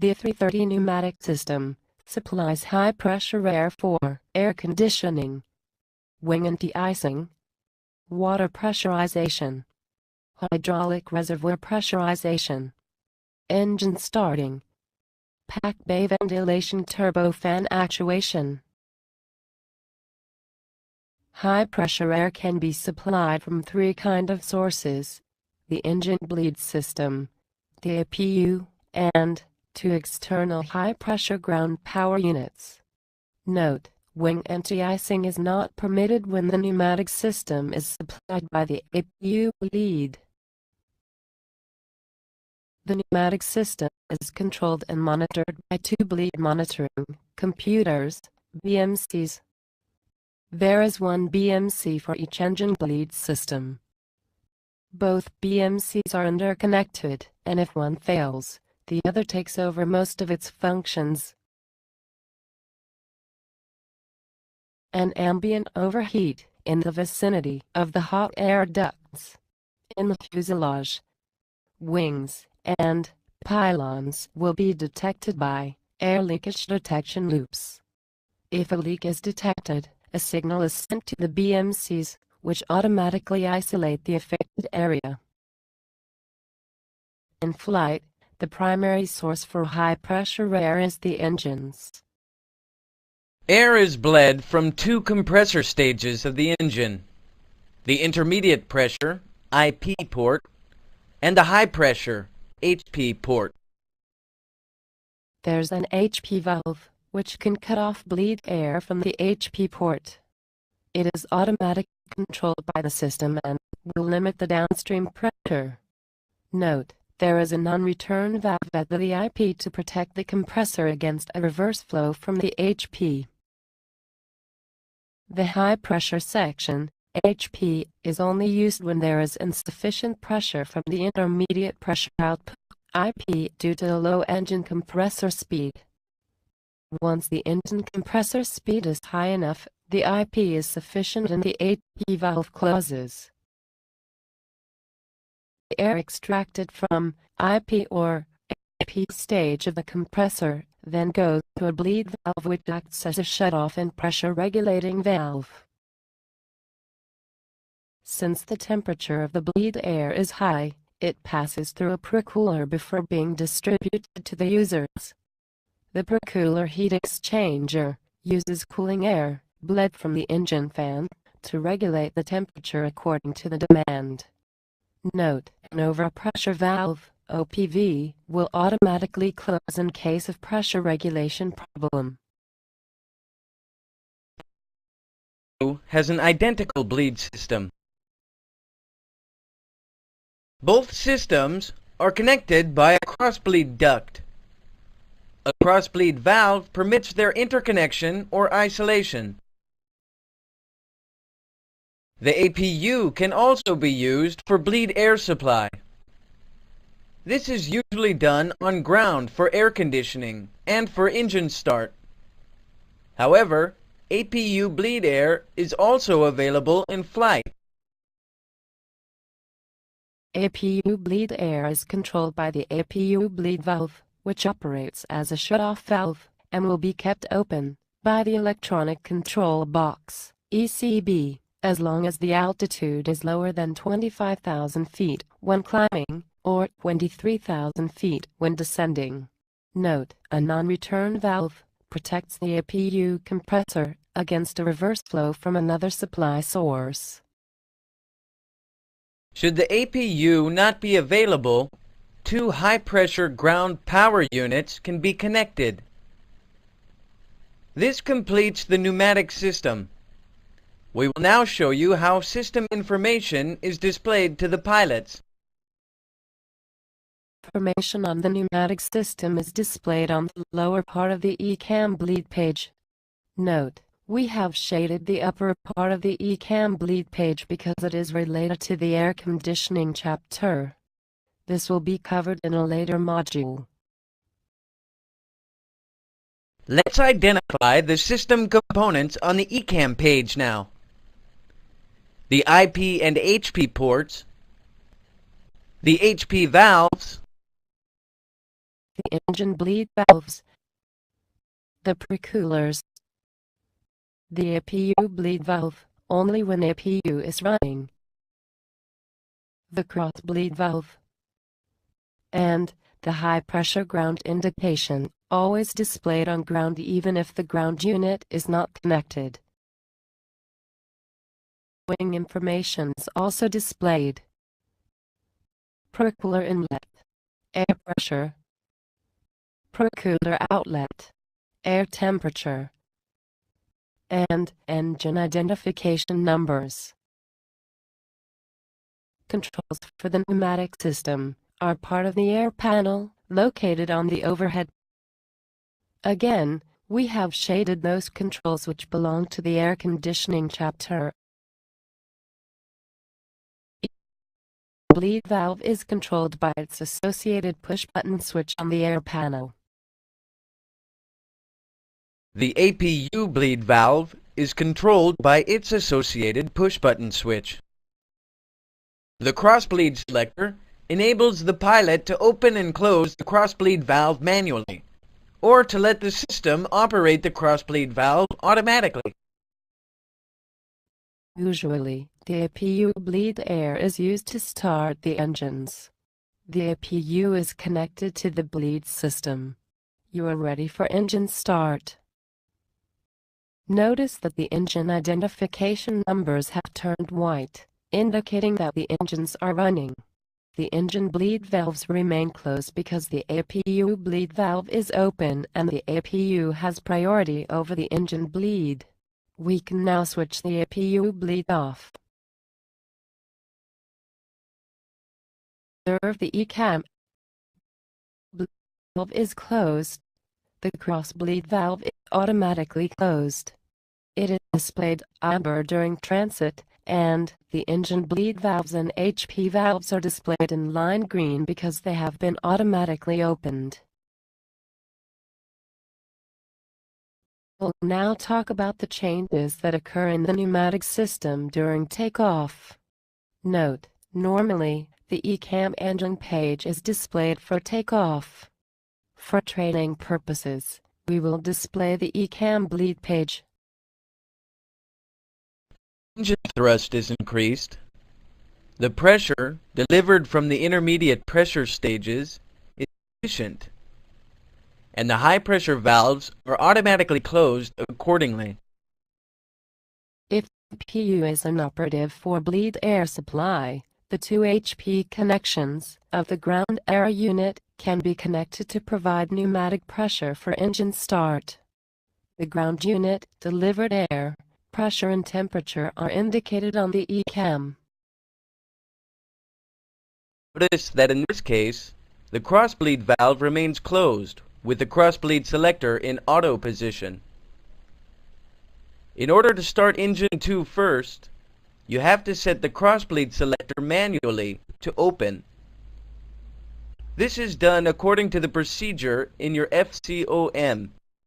The A330 pneumatic system supplies high-pressure air for air conditioning, wing anti-icing, water pressurization, hydraulic reservoir pressurization, engine starting, pack bay ventilation, turbofan actuation. High-pressure air can be supplied from three kinds of sources: the engine bleed system, the APU, and two external high-pressure ground power units. Note: wing anti-icing is not permitted when the pneumatic system is supplied by the APU bleed. The pneumatic system is controlled and monitored by two bleed monitoring computers, BMCs. There is one BMC for each engine bleed system. Both BMCs are interconnected, and if one fails, the other takes over most of its functions. An ambient overheat in the vicinity of the hot air ducts in the fuselage, wings, and pylons will be detected by air leakage detection loops. If a leak is detected, a signal is sent to the BMCs, which automatically isolate the affected area. In flight, the primary source for high-pressure air is the engines. Air is bled from two compressor stages of the engine: the intermediate pressure, IP port, and the high pressure, HP port. There's an HP valve, which can cut off bleed air from the HP port. It is automatically controlled by the system and will limit the downstream pressure. Note: there is a non-return valve at the IP to protect the compressor against a reverse flow from the HP. The high-pressure section, HP, is only used when there is insufficient pressure from the intermediate pressure output, IP, due to the low engine compressor speed. Once the engine compressor speed is high enough, the IP is sufficient and the HP valve closes. The air extracted from IP or AP stage of the compressor then goes to a bleed valve, which acts as a shutoff and pressure regulating valve. Since the temperature of the bleed air is high, it passes through a precooler before being distributed to the users. The precooler heat exchanger uses cooling air, bled from the engine fan, to regulate the temperature according to the demand. Note: an overpressure valve, OPV, will automatically close in case of pressure regulation problem. Has an identical bleed system. Both systems are connected by a cross-bleed duct. A cross-bleed valve permits their interconnection or isolation. The APU can also be used for bleed air supply. This is usually done on ground for air conditioning and for engine start. However, APU bleed air is also available in flight. APU bleed air is controlled by the APU bleed valve, which operates as a shutoff valve, and will be kept open by the electronic control box, ECB, as long as the altitude is lower than 25,000 feet when climbing, or 23,000 feet when descending. Note: a non-return valve protects the APU compressor against a reverse flow from another supply source. Should the APU not be available, two high-pressure ground power units can be connected. This completes the pneumatic system. We will now show you how system information is displayed to the pilots. Information on the pneumatic system is displayed on the lower part of the ECAM bleed page. Note: we have shaded the upper part of the ECAM bleed page because it is related to the air conditioning chapter. This will be covered in a later module. Let's identify the system components on the ECAM page now. The IP and HP ports, the HP valves, the engine bleed valves, the precoolers, the APU bleed valve, only when APU is running, the cross bleed valve, and the high-pressure ground indication, always displayed on ground even if the ground unit is not connected. Wing information is also displayed. Precooler inlet, air pressure, precooler outlet, air temperature, and engine identification numbers. Controls for the pneumatic system are part of the air panel located on the overhead. Again, we have shaded those controls which belong to the air conditioning chapter. The bleed valve is controlled by its associated push-button switch on the air panel. The APU bleed valve is controlled by its associated push-button switch. The crossbleed selector enables the pilot to open and close the crossbleed valve manually, or to let the system operate the crossbleed valve automatically. Usually, the APU bleed air is used to start the engines. The APU is connected to the bleed system. You are ready for engine start. Notice that the engine identification numbers have turned white, indicating that the engines are running. The engine bleed valves remain closed because the APU bleed valve is open and the APU has priority over the engine bleed. We can now switch the APU bleed off. Observe the ECAM valve is closed. The cross bleed valve is automatically closed. It is displayed amber during transit, and the engine bleed valves and HP valves are displayed in line green because they have been automatically opened. We'll now talk about the changes that occur in the pneumatic system during takeoff. Note, normally, the ECAM engine page is displayed for takeoff. For training purposes, we will display the ECAM bleed page. Engine thrust is increased. The pressure delivered from the intermediate pressure stages is sufficient, and the high-pressure valves are automatically closed accordingly. If the PU is inoperative for bleed air supply, the two HP connections of the ground air unit can be connected to provide pneumatic pressure for engine start. The ground unit delivered air, pressure and temperature are indicated on the ECAM. Notice that in this case, the crossbleed valve remains closed, with the crossbleed selector in auto position. In order to start engine 2 first, you have to set the crossbleed selector manually to open. This is done according to the procedure in your FCOM